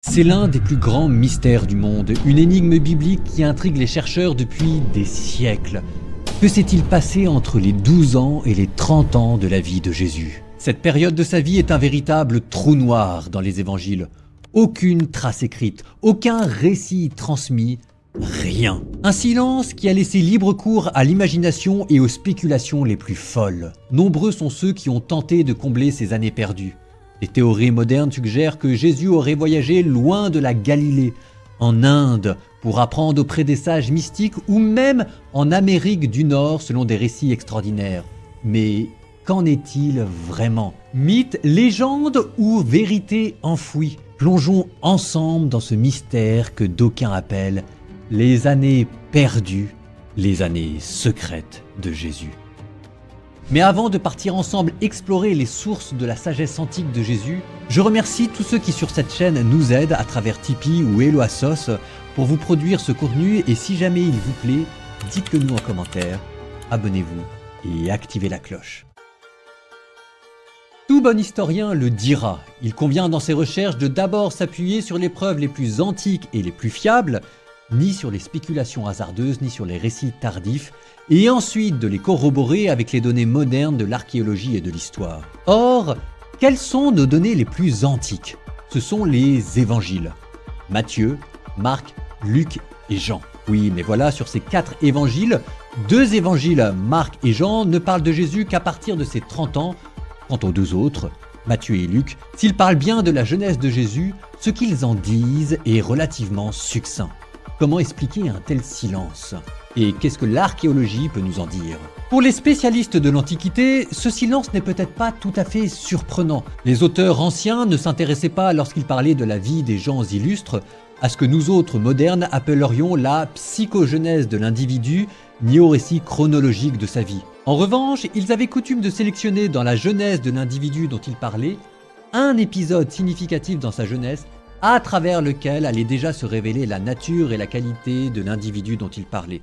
C'est l'un des plus grands mystères du monde, une énigme biblique qui intrigue les chercheurs depuis des siècles. Que s'est-il passé entre les 12 ans et les 30 ans de la vie de Jésus? Cette période de sa vie est un véritable trou noir dans les évangiles. Aucune trace écrite, aucun récit transmis, rien. Un silence qui a laissé libre cours à l'imagination et aux spéculations les plus folles. Nombreux sont ceux qui ont tenté de combler ces années perdues. Les théories modernes suggèrent que Jésus aurait voyagé loin de la Galilée, en Inde, pour apprendre auprès des sages mystiques ou même en Amérique du Nord selon des récits extraordinaires. Mais qu'en est-il vraiment? Mythe, légende ou vérité enfouie? Plongeons ensemble dans ce mystère que d'aucuns appellent les années perdues, les années secrètes de Jésus. Mais avant de partir ensemble explorer les sources de la sagesse antique de Jésus, je remercie tous ceux qui sur cette chaîne nous aident à travers Tipeee ou Hello à Sauce pour vous produire ce contenu, et si jamais il vous plaît, dites-le nous en commentaire, abonnez-vous et activez la cloche. Tout bon historien le dira, il convient dans ses recherches de d'abord s'appuyer sur les preuves les plus antiques et les plus fiables, ni sur les spéculations hasardeuses, ni sur les récits tardifs, et ensuite de les corroborer avec les données modernes de l'archéologie et de l'histoire. Or, quelles sont nos données les plus antiques? Ce sont les évangiles. Matthieu, Marc, Luc et Jean. Oui, mais voilà, sur ces 4 évangiles, 2 évangiles, Marc et Jean, ne parlent de Jésus qu'à partir de ses 30 ans. Quant aux 2 autres, Matthieu et Luc, s'ils parlent bien de la jeunesse de Jésus, ce qu'ils en disent est relativement succinct. Comment expliquer un tel silence? Et qu'est-ce que l'archéologie peut nous en dire? Pour les spécialistes de l'Antiquité, ce silence n'est peut-être pas tout à fait surprenant. Les auteurs anciens ne s'intéressaient pas, lorsqu'ils parlaient de la vie des gens illustres, à ce que nous autres modernes appellerions la psychogenèse de l'individu, ni au récit chronologique de sa vie. En revanche, ils avaient coutume de sélectionner dans la genèse de l'individu dont ils parlaient un épisode significatif dans sa jeunesse, à travers lequel allait déjà se révéler la nature et la qualité de l'individu dont il parlait.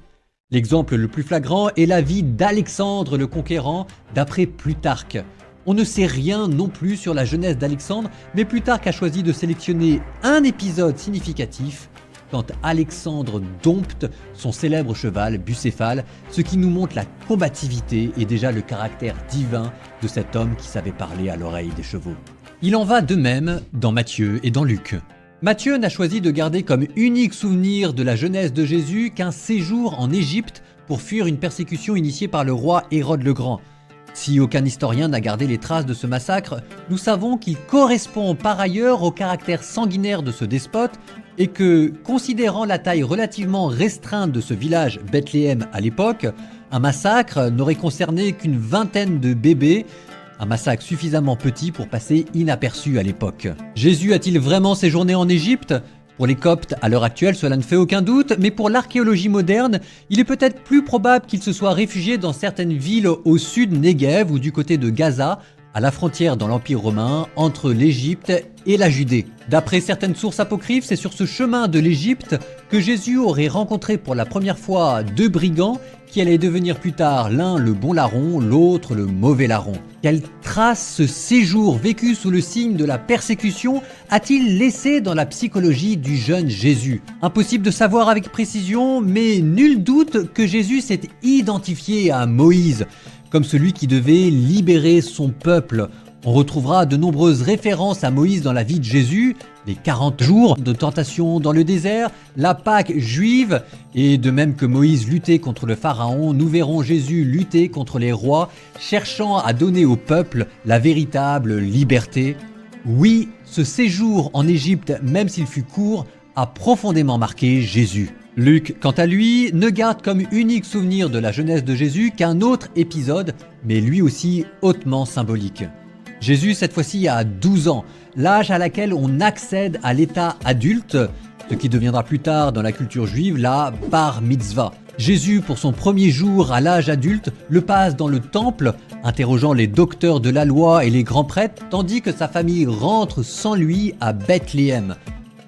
L'exemple le plus flagrant est la vie d'Alexandre le Conquérant d'après Plutarque. On ne sait rien non plus sur la jeunesse d'Alexandre, mais Plutarque a choisi de sélectionner un épisode significatif quand Alexandre dompte son célèbre cheval Bucéphale, ce qui nous montre la combativité et déjà le caractère divin de cet homme qui savait parler à l'oreille des chevaux. Il en va de même dans Matthieu et dans Luc. Matthieu n'a choisi de garder comme unique souvenir de la jeunesse de Jésus qu'un séjour en Égypte pour fuir une persécution initiée par le roi Hérode le Grand. Si aucun historien n'a gardé les traces de ce massacre, nous savons qu'il correspond par ailleurs au caractère sanguinaire de ce despote et que, considérant la taille relativement restreinte de ce village Bethléem à l'époque, un massacre n'aurait concerné qu'une vingtaine de bébés, un massacre suffisamment petit pour passer inaperçu à l'époque. Jésus a-t-il vraiment séjourné en Égypte? Pour les Coptes, à l'heure actuelle, cela ne fait aucun doute, mais pour l'archéologie moderne, il est peut-être plus probable qu'il se soit réfugié dans certaines villes au sud Negev ou du côté de Gaza, à la frontière dans l'Empire romain, entre l'Égypte et la Judée. D'après certaines sources apocryphes, c'est sur ce chemin de l'Égypte que Jésus aurait rencontré pour la première fois 2 brigands qui allaient devenir plus tard l'un le bon larron, l'autre le mauvais larron. Quelle trace ce séjour vécu sous le signe de la persécution a-t-il laissé dans la psychologie du jeune Jésus? Impossible de savoir avec précision, mais nul doute que Jésus s'est identifié à Moïse comme celui qui devait libérer son peuple. On retrouvera de nombreuses références à Moïse dans la vie de Jésus, les 40 jours de tentation dans le désert, la Pâque juive, et de même que Moïse luttait contre le pharaon, nous verrons Jésus lutter contre les rois, cherchant à donner au peuple la véritable liberté. Oui, ce séjour en Égypte, même s'il fut court, a profondément marqué Jésus. Luc, quant à lui, ne garde comme unique souvenir de la jeunesse de Jésus qu'un autre épisode, mais lui aussi hautement symbolique. Jésus, cette fois-ci, a 12 ans, l'âge à laquelle on accède à l'état adulte, ce qui deviendra plus tard dans la culture juive la bar mitzvah. Jésus, pour son premier jour à l'âge adulte, le passe dans le temple, interrogeant les docteurs de la loi et les grands prêtres, tandis que sa famille rentre sans lui à Bethléem.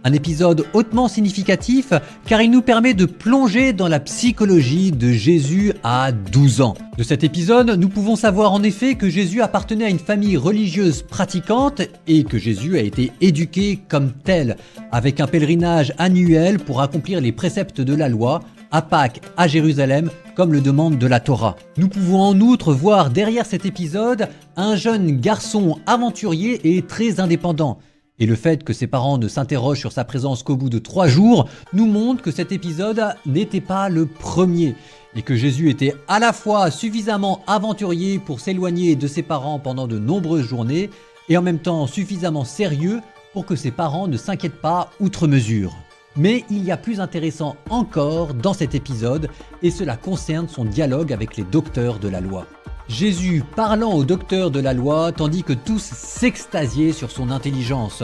Un épisode hautement significatif car il nous permet de plonger dans la psychologie de Jésus à 12 ans. De cet épisode, nous pouvons savoir en effet que Jésus appartenait à une famille religieuse pratiquante et que Jésus a été éduqué comme tel, avec un pèlerinage annuel pour accomplir les préceptes de la loi, à Pâques, à Jérusalem, comme le demande de la Torah. Nous pouvons en outre voir derrière cet épisode un jeune garçon aventurier et très indépendant. Et le fait que ses parents ne s'interrogent sur sa présence qu'au bout de 3 jours nous montre que cet épisode n'était pas le premier et que Jésus était à la fois suffisamment aventurier pour s'éloigner de ses parents pendant de nombreuses journées et en même temps suffisamment sérieux pour que ses parents ne s'inquiètent pas outre mesure. Mais il y a plus intéressant encore dans cet épisode et cela concerne son dialogue avec les docteurs de la loi. Jésus parlant aux docteurs de la loi tandis que tous s'extasiaient sur son intelligence.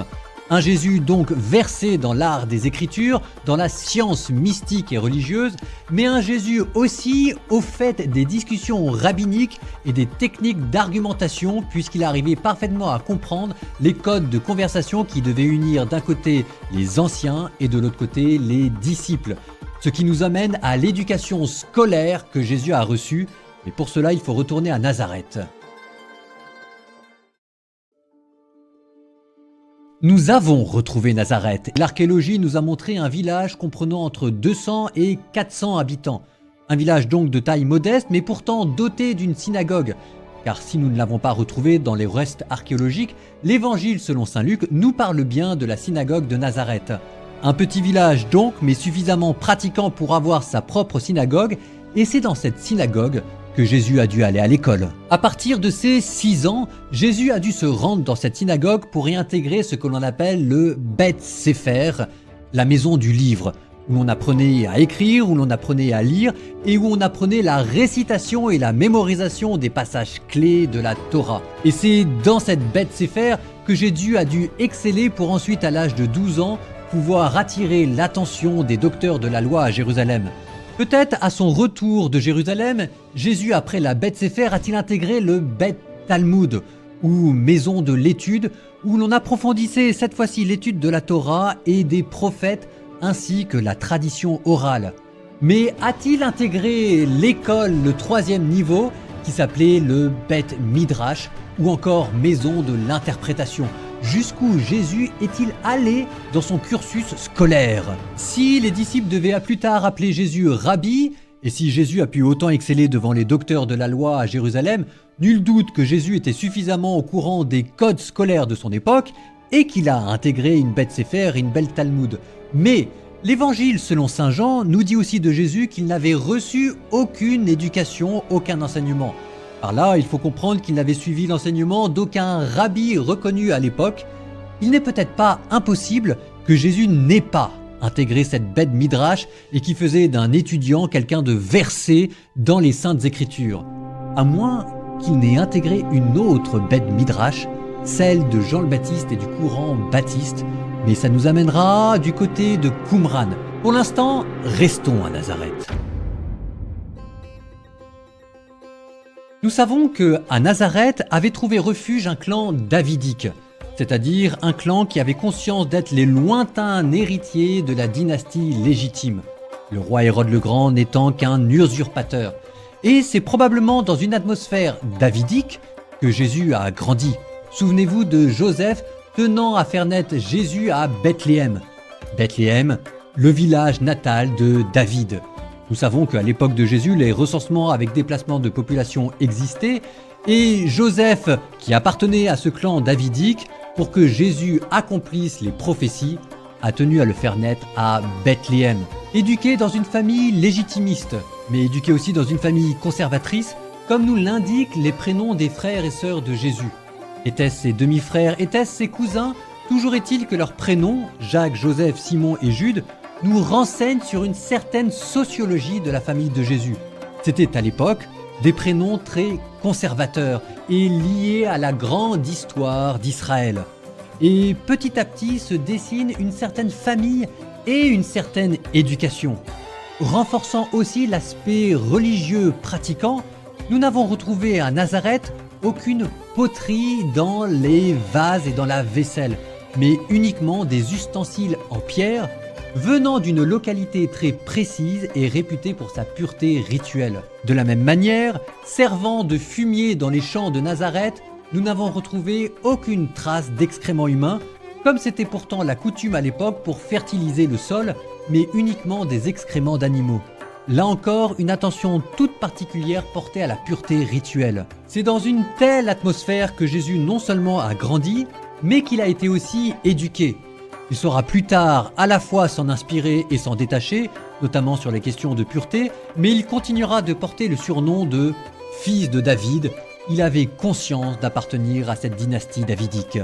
Un Jésus donc versé dans l'art des Écritures, dans la science mystique et religieuse, mais un Jésus aussi au fait des discussions rabbiniques et des techniques d'argumentation puisqu'il arrivait parfaitement à comprendre les codes de conversation qui devaient unir d'un côté les anciens et de l'autre côté les disciples. Ce qui nous amène à l'éducation scolaire que Jésus a reçue. Mais pour cela, il faut retourner à Nazareth. Nous avons retrouvé Nazareth. L'archéologie nous a montré un village comprenant entre 200 et 400 habitants. Un village donc de taille modeste, mais pourtant doté d'une synagogue. Car si nous ne l'avons pas retrouvé dans les restes archéologiques, l'évangile selon saint Luc nous parle bien de la synagogue de Nazareth. Un petit village donc, mais suffisamment pratiquant pour avoir sa propre synagogue, et c'est dans cette synagogue que Jésus a dû aller à l'école. À partir de ses 6 ans, Jésus a dû se rendre dans cette synagogue pour y intégrer ce que l'on appelle le Beth Sefer, la maison du livre, où l'on apprenait à écrire, où l'on apprenait à lire et où on apprenait la récitation et la mémorisation des passages clés de la Torah. Et c'est dans cette Beth Sefer que Jésus a dû exceller pour ensuite, à l'âge de 12 ans, pouvoir attirer l'attention des docteurs de la loi à Jérusalem. Peut-être à son retour de Jérusalem, Jésus après la Beth Sefer a-t-il intégré le Beth Talmud, ou maison de l'étude, où l'on approfondissait cette fois-ci l'étude de la Torah et des prophètes ainsi que la tradition orale. Mais a-t-il intégré l'école, le 3e niveau, qui s'appelait le Beth Midrash, ou encore maison de l'interprétation? Jusqu'où Jésus est-il allé dans son cursus scolaire? Si les disciples devaient plus tard appeler Jésus Rabbi, et si Jésus a pu autant exceller devant les docteurs de la loi à Jérusalem, nul doute que Jésus était suffisamment au courant des codes scolaires de son époque et qu'il a intégré une Beth Sefer et une Beth Talmud. Mais l'évangile selon saint Jean nous dit aussi de Jésus qu'il n'avait reçu aucune éducation, aucun enseignement. Par là, il faut comprendre qu'il n'avait suivi l'enseignement d'aucun rabbi reconnu à l'époque. Il n'est peut-être pas impossible que Jésus n'ait pas intégré cette Beth Midrash et qui faisait d'un étudiant quelqu'un de versé dans les Saintes Écritures. À moins qu'il n'ait intégré une autre Beth Midrash, celle de Jean le Baptiste et du courant baptiste, mais ça nous amènera du côté de Qumran. Pour l'instant, restons à Nazareth. Nous savons qu'à Nazareth avait trouvé refuge un clan davidique, c'est-à-dire un clan qui avait conscience d'être les lointains héritiers de la dynastie légitime, le roi Hérode le Grand n'étant qu'un usurpateur. Et c'est probablement dans une atmosphère davidique que Jésus a grandi. Souvenez-vous de Joseph tenant à faire naître Jésus à Bethléem. Bethléem, le village natal de David. Nous savons qu'à l'époque de Jésus, les recensements avec déplacement de population existaient et Joseph, qui appartenait à ce clan davidique, pour que Jésus accomplisse les prophéties, a tenu à le faire naître à Bethléem. Éduqué dans une famille légitimiste, mais éduqué aussi dans une famille conservatrice, comme nous l'indiquent les prénoms des frères et sœurs de Jésus. Étaient-ce ses demi-frères, étaient-ce ses cousins? Toujours est-il que leurs prénoms, Jacques, Joseph, Simon et Jude, nous renseignent sur une certaine sociologie de la famille de Jésus. C'était à l'époque des prénoms très conservateurs et liés à la grande histoire d'Israël. Et petit à petit se dessine une certaine famille et une certaine éducation. Renforçant aussi l'aspect religieux pratiquant, nous n'avons retrouvé à Nazareth aucune poterie dans les vases et dans la vaisselle. mais uniquement des ustensiles en pierre venant d'une localité très précise et réputée pour sa pureté rituelle. De la même manière, servant de fumier dans les champs de Nazareth, nous n'avons retrouvé aucune trace d'excréments humains, comme c'était pourtant la coutume à l'époque pour fertiliser le sol, mais uniquement des excréments d'animaux. Là encore, une attention toute particulière portée à la pureté rituelle. C'est dans une telle atmosphère que Jésus non seulement a grandi, mais qu'il a été aussi éduqué. Il saura plus tard à la fois s'en inspirer et s'en détacher, notamment sur les questions de pureté, mais il continuera de porter le surnom de « fils de David ». Il avait conscience d'appartenir à cette dynastie davidique.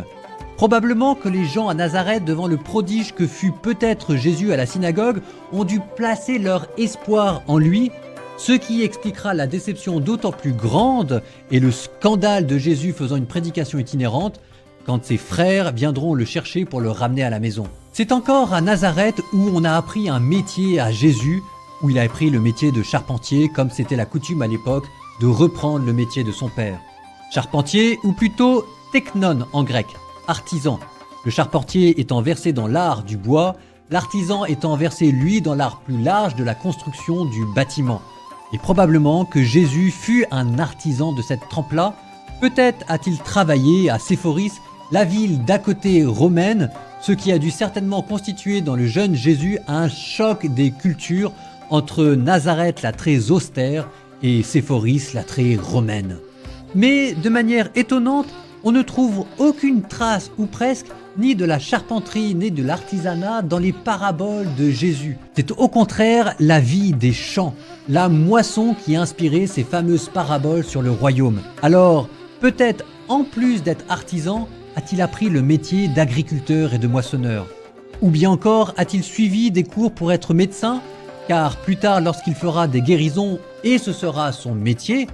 Probablement que les gens à Nazareth, devant le prodige que fut peut-être Jésus à la synagogue, ont dû placer leur espoir en lui, ce qui expliquera la déception d'autant plus grande et le scandale de Jésus faisant une prédication itinérante quand ses frères viendront le chercher pour le ramener à la maison. C'est encore à Nazareth où on a appris un métier à Jésus, où il a appris le métier de charpentier, comme c'était la coutume à l'époque de reprendre le métier de son père. Charpentier, ou plutôt teknon en grec, artisan. Le charpentier étant versé dans l'art du bois, l'artisan étant versé lui dans l'art plus large de la construction du bâtiment. Et probablement que Jésus fut un artisan de cette trempe-là. Peut-être a-t-il travaillé à Séphoris, la ville d'à côté romaine, ce qui a dû certainement constituer dans le jeune Jésus un choc des cultures entre Nazareth, la très austère, et Séphoris, la très romaine. Mais de manière étonnante, on ne trouve aucune trace, ou presque, ni de la charpenterie, ni de l'artisanat dans les paraboles de Jésus. C'est au contraire la vie des champs, la moisson qui a inspiré ces fameuses paraboles sur le royaume. Alors, peut-être en plus d'être artisan, a-t-il appris le métier d'agriculteur et de moissonneur? Ou bien encore, a-t-il suivi des cours pour être médecin? Car plus tard, lorsqu'il fera des guérisons, et ce sera son métier,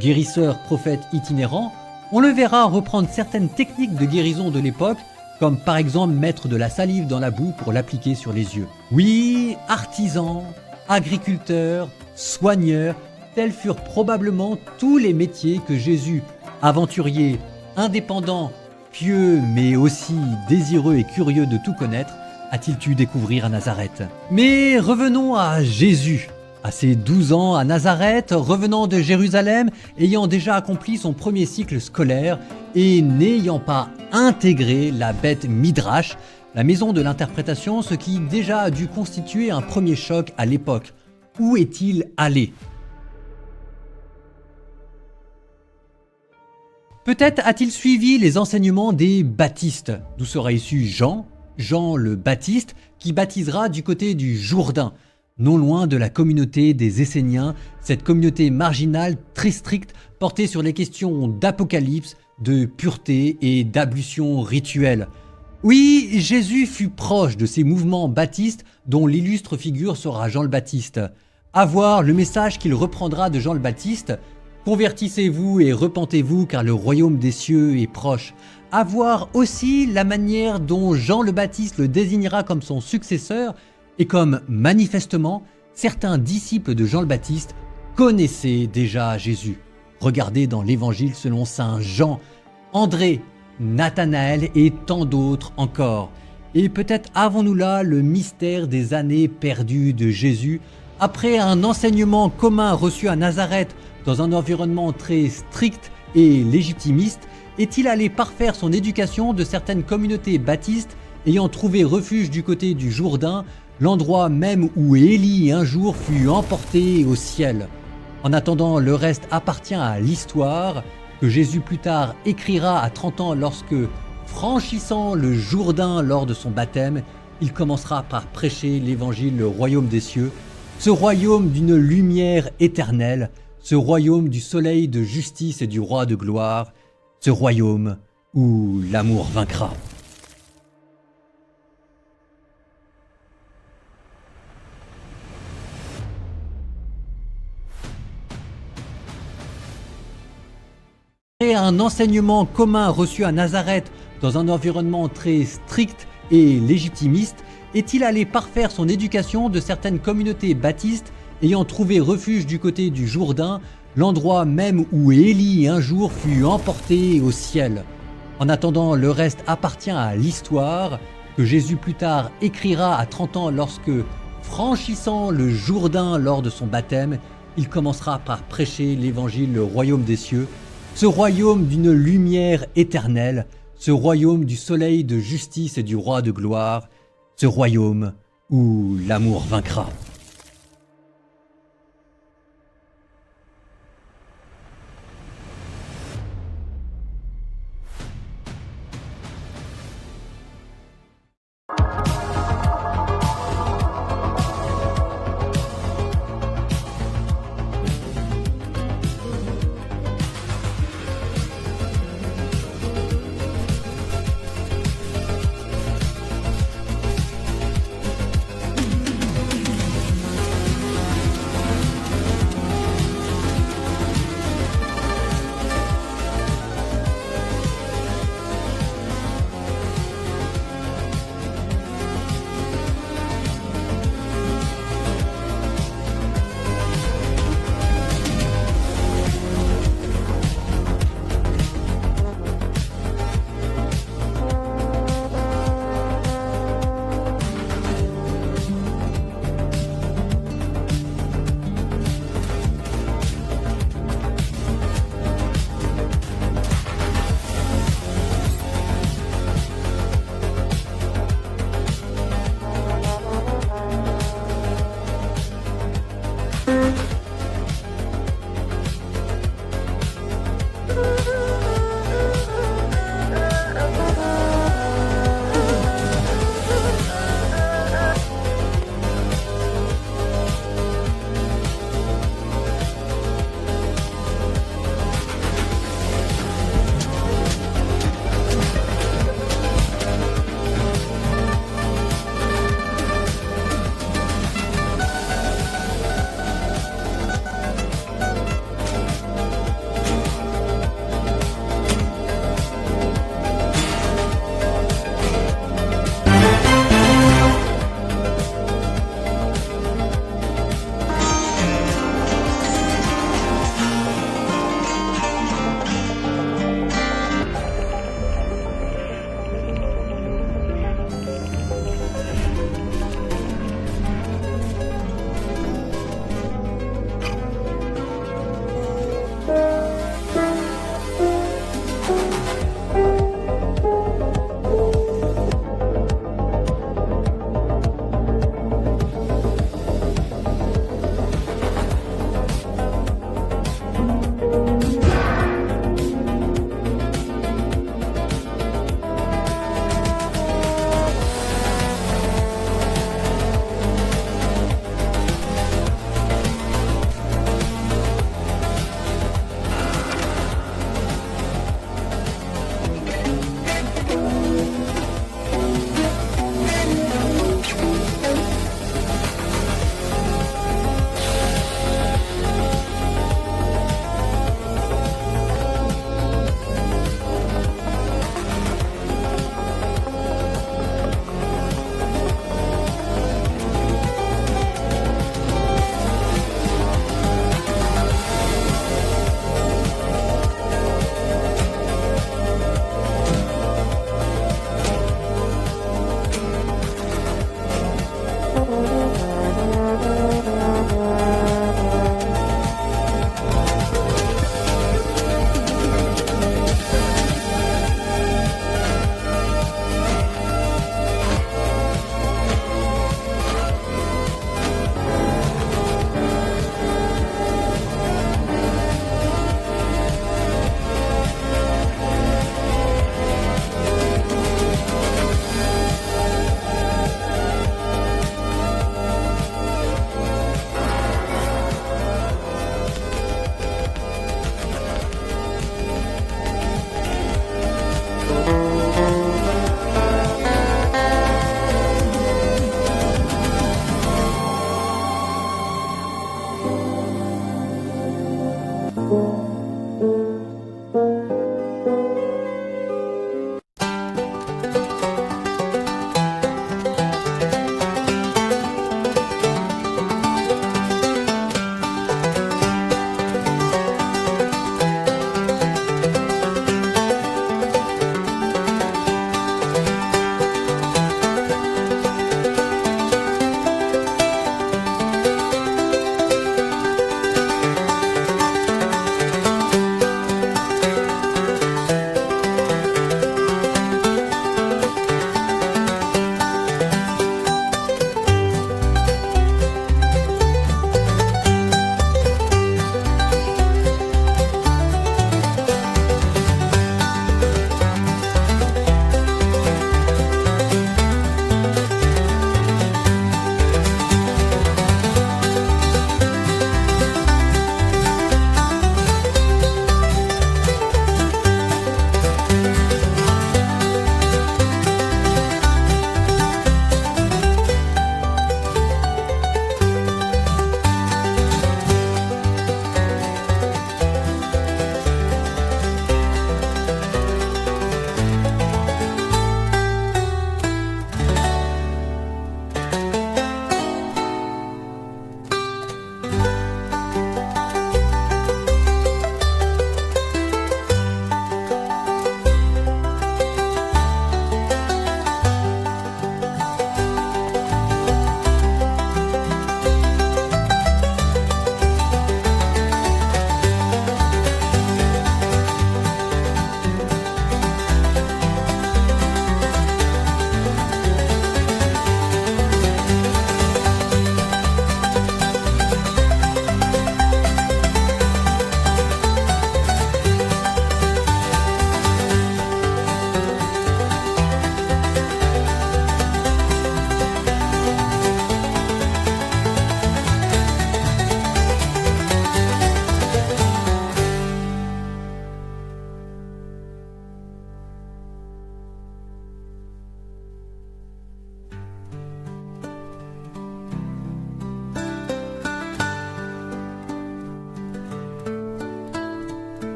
guérisseur, prophète itinérant, on le verra reprendre certaines techniques de guérison de l'époque, comme par exemple mettre de la salive dans la boue pour l'appliquer sur les yeux. Oui, artisan, agriculteur, soigneur, tels furent probablement tous les métiers que Jésus, aventurier, indépendant, pieux mais aussi désireux et curieux de tout connaître, a-t-il dû découvrir à Nazareth. Mais revenons à Jésus. À ses 12 ans à Nazareth, revenant de Jérusalem, ayant déjà accompli son premier cycle scolaire et n'ayant pas intégré la bête Midrash, la maison de l'interprétation, ce qui déjà a dû constituer un premier choc à l'époque. Où est-il allé ? Peut-être a-t-il suivi les enseignements des baptistes, d'où sera issu Jean le Baptiste, qui baptisera du côté du Jourdain, non loin de la communauté des Esséniens, cette communauté marginale très stricte portée sur les questions d'apocalypse, de pureté et d'ablution rituelle. Oui, Jésus fut proche de ces mouvements baptistes dont l'illustre figure sera Jean le Baptiste. À voir le message qu'il reprendra de Jean le Baptiste: convertissez-vous et repentez-vous car le royaume des cieux est proche. À voir aussi la manière dont Jean le Baptiste le désignera comme son successeur et comme manifestement certains disciples de Jean le Baptiste connaissaient déjà Jésus. Regardez dans l'évangile selon saint Jean, André, Nathanaël et tant d'autres encore. Et peut-être avons-nous là le mystère des années perdues de Jésus. Après un enseignement commun reçu à Nazareth dans un environnement très strict et légitimiste, est-il allé parfaire son éducation de certaines communautés baptistes ayant trouvé refuge du côté du Jourdain, l'endroit même où Élie un jour fut emporté au ciel. En attendant, le reste appartient à l'histoire, que Jésus plus tard écrira à 30 ans lorsque, franchissant le Jourdain lors de son baptême, il commencera par prêcher l'évangile, le royaume des cieux, ce royaume d'une lumière éternelle, ce royaume du soleil de justice et du roi de gloire, ce royaume où l'amour vaincra. Après un enseignement commun reçu à Nazareth dans un environnement très strict et légitimiste, est-il allé parfaire son éducation de certaines communautés baptistes ayant trouvé refuge du côté du Jourdain, l'endroit même où Élie un jour fut emporté au ciel. En attendant, le reste appartient à l'histoire, que Jésus plus tard écrira à 30 ans lorsque, franchissant le Jourdain lors de son baptême, il commencera par prêcher l'évangile, le royaume des cieux, ce royaume d'une lumière éternelle, ce royaume du soleil de justice et du roi de gloire, ce royaume où l'amour vaincra.